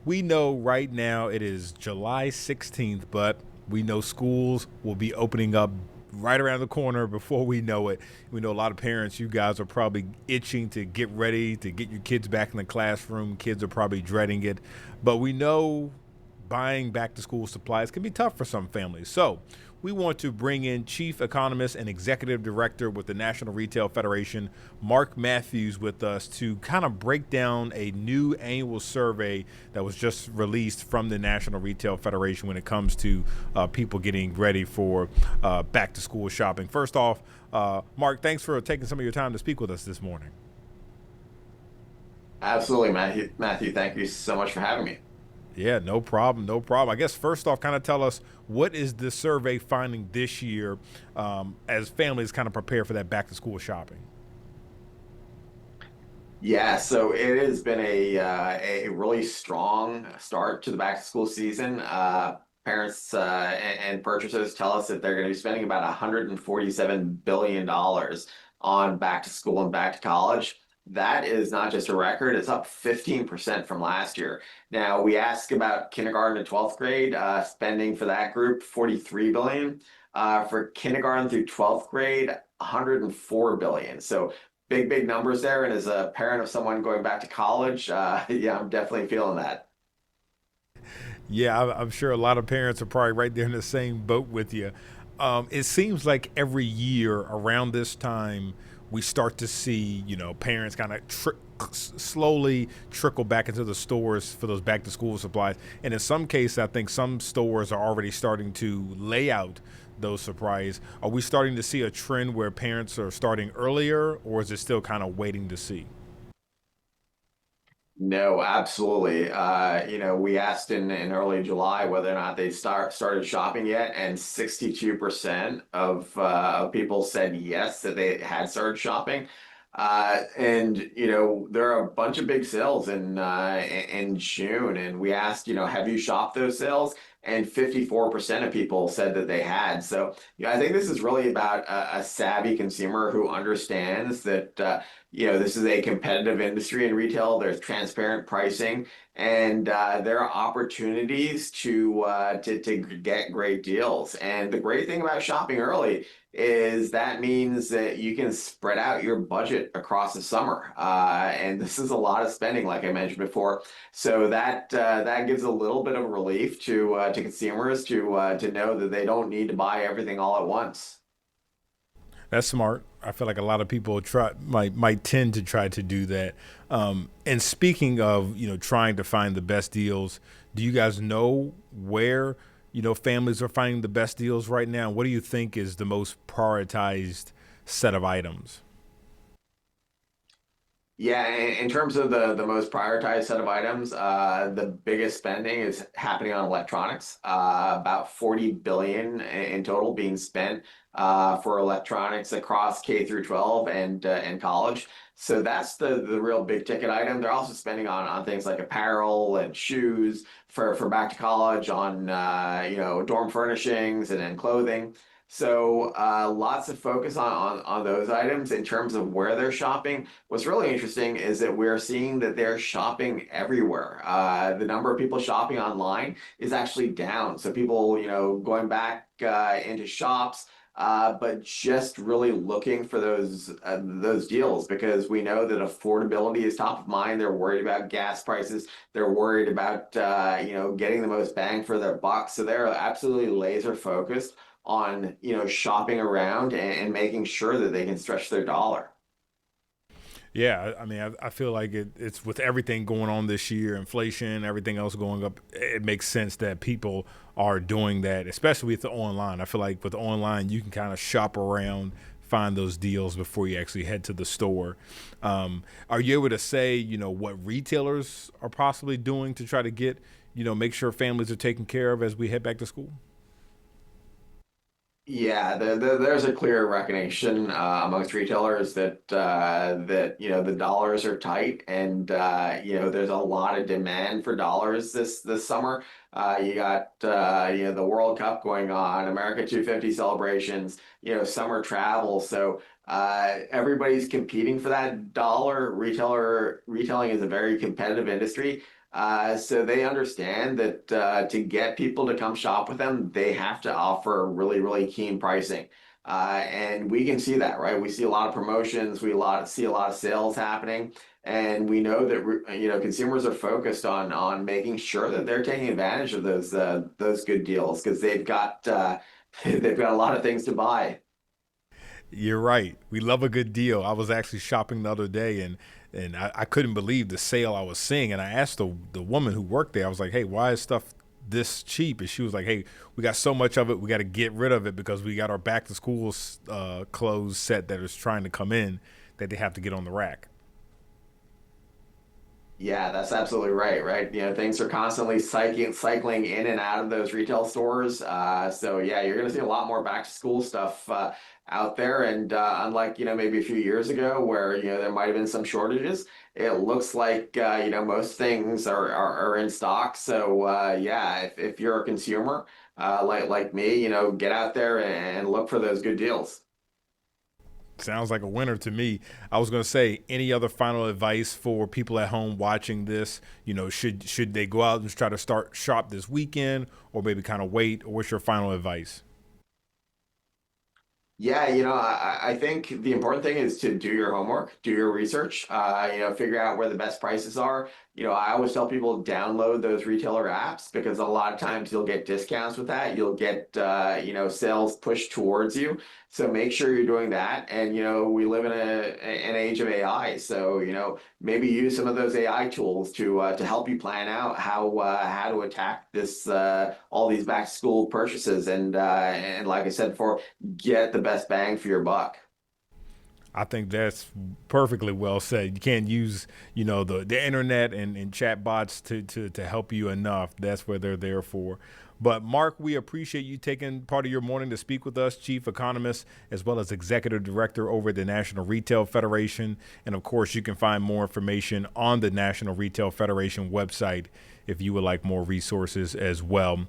We know right now it is July 16th, but we know schools will be opening up right around the corner before we know it. We know a lot of parents, you guys are probably itching to get ready to get your kids back in the classroom. Kids are probably dreading it. But we know buying back to school supplies can be tough for some families. So we want to bring in Chief Economist and Executive Director with the National Retail Federation, Mark Matthews, with us to kind of break down a new annual survey that was just released from the National Retail Federation when it comes to people getting ready for back to school shopping. First off, Mark, thanks for taking some of your time to speak with us this morning. Absolutely, Matthew. Matthew, thank you so much for having me. Yeah, no problem, no problem. I guess first off, kind of tell us what is the survey finding this year as families kind of prepare for that back to school shopping. Yeah, so it has been a really strong start to the back to school season. Parents and purchasers tell us that they're going to be spending about $147 billion on back to school and back to college. That is not just a record, it's up 15% from last year. Now, we ask about kindergarten to 12th grade, spending for that group, 43 billion. For kindergarten through 12th grade, 104 billion. So big numbers there. And as a parent of someone going back to college, yeah, I'm definitely feeling that. Yeah, I'm sure a lot of parents are probably right there in the same boat with you. It seems like every year around this time, we start to see, parents kind of slowly trickle back into the stores for those back to school supplies. And in some cases, I think some stores are already starting to lay out those supplies. Are we starting to see a trend where parents are starting earlier, or is it still kind of waiting to see? No, absolutely. We asked in early July whether or not they started shopping yet, and 62% of people said yes, that they had started shopping. There are a bunch of big sales in June, and we asked, have you shopped those sales? And 54% of people said that they had. So, I think this is really about a savvy consumer who understands that this is a competitive industry in retail. There's transparent pricing, and there are opportunities to get great deals. And the great thing about shopping early is that means that you can spread out your budget across the summer. And this is a lot of spending, like I mentioned before. So that gives a little bit of relief to consumers to know that they don't need to buy everything all at once. That's smart. I feel like a lot of people might tend to try to do that. And speaking of trying to find the best deals, do you guys know where families are finding the best deals right now? What do you think is the most prioritized set of items? Yeah, in terms of the most prioritized set of items, the biggest spending is happening on electronics. About 40 billion in total being spent for electronics across K through 12 and college. So that's the real big ticket item. They're also spending on things like apparel and shoes for back to college, on dorm furnishings and then clothing. So lots of focus on those items. In terms of where they're shopping, what's really interesting is that we're seeing that they're shopping everywhere. The number of people shopping online is actually down. So people, going back into shops, but just really looking for those deals, because we know that affordability is top of mind. They're worried about gas prices. They're worried about getting the most bang for their buck. So they're absolutely laser focused on shopping around and making sure that they can stretch their dollar. Yeah, I mean, I feel like it's with everything going on this year, inflation, everything else going up. It makes sense that people are doing that, especially with the online. I feel like with online, you can kind of shop around, find those deals before you actually head to the store. Are you able to say, what retailers are possibly doing to try to get, make sure families are taken care of as we head back to school? Yeah, there's a clear recognition amongst retailers that the dollars are tight, and there's a lot of demand for dollars this summer. You got the World Cup going on, America 250 celebrations, summer travel. So everybody's competing for that dollar. Retailing is a very competitive industry. So they understand that to get people to come shop with them, they have to offer really, really keen pricing. And we can see that, right? We see a lot of promotions, see a lot of sales happening, and we know that consumers are focused on making sure that they're taking advantage of those good deals because they've got they've got a lot of things to buy. You're right. We love a good deal. I was actually shopping the other day, and I couldn't believe the sale I was seeing. And I asked the woman who worked there, I was like, "Hey, why is stuff this cheap?" And she was like, "Hey, we got so much of it, we got to get rid of it because we got our back to school clothes set that is trying to come in that they have to get on the rack." Yeah, that's absolutely right, right? Things are constantly cycling in and out of those retail stores. So yeah, you're going to see a lot more back to school stuff out there. And unlike, maybe a few years ago where, there might have been some shortages, it looks like, most things are in stock. So yeah, if you're a consumer like me, get out there and look for those good deals. Sounds like a winner to me. I was going to say, any other final advice for people at home watching this? Should they go out and try to start shop this weekend, or maybe kind of wait? Or what's your final advice? Yeah, I think the important thing is to do your homework, do your research, figure out where the best prices are. I always tell people download those retailer apps because a lot of times you'll get discounts with that. You'll get, sales pushed towards you. So make sure you're doing that. And, we live in an age of AI. So, maybe use some of those AI tools to help you plan out how to attack all these back to school purchases. And like I said before, get the best bang for your buck. I think that's perfectly well said. You can't use, the internet and chat bots to help you enough. That's what they're there for. But Mark, we appreciate you taking part of your morning to speak with us, Chief Economist, as well as Executive Director over at the National Retail Federation. And of course, you can find more information on the National Retail Federation website if you would like more resources as well.